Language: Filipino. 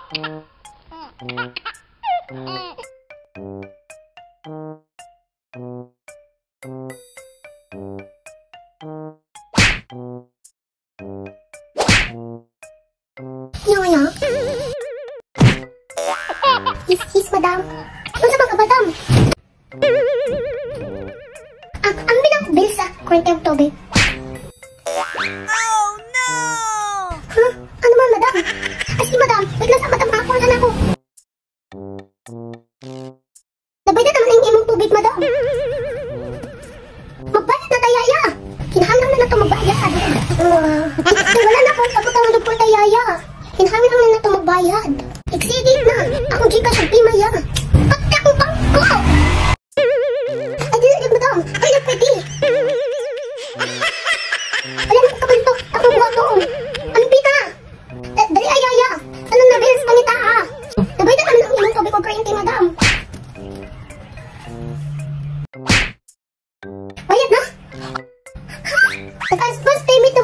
Yaya? His madam. Ano sa mga madam? Ang bilang bill sa 40 Oktober. Oh no! Huh? Ano man madam? Ay madam, wait lang sa madam ako. Saan ako? Nabayad naman ang imong tubig madam. Magbayad na tayaya. Kinahanglan na na ito magbayad. Wala na akong sabot ang dugpol tayaya. Kinahanglan na na ito magbayad. Exceeded na. Akong Gcash ang pimaya. Pati akong bangko. Ay di madam. Ay di pwede. Wala na kabalito. Akong buhatong. Anong pita? Dali ayaya. Ano na bills panita ha? Nabayad naman ang imong tubig o kuryente madam. Bayad na? Advance payment na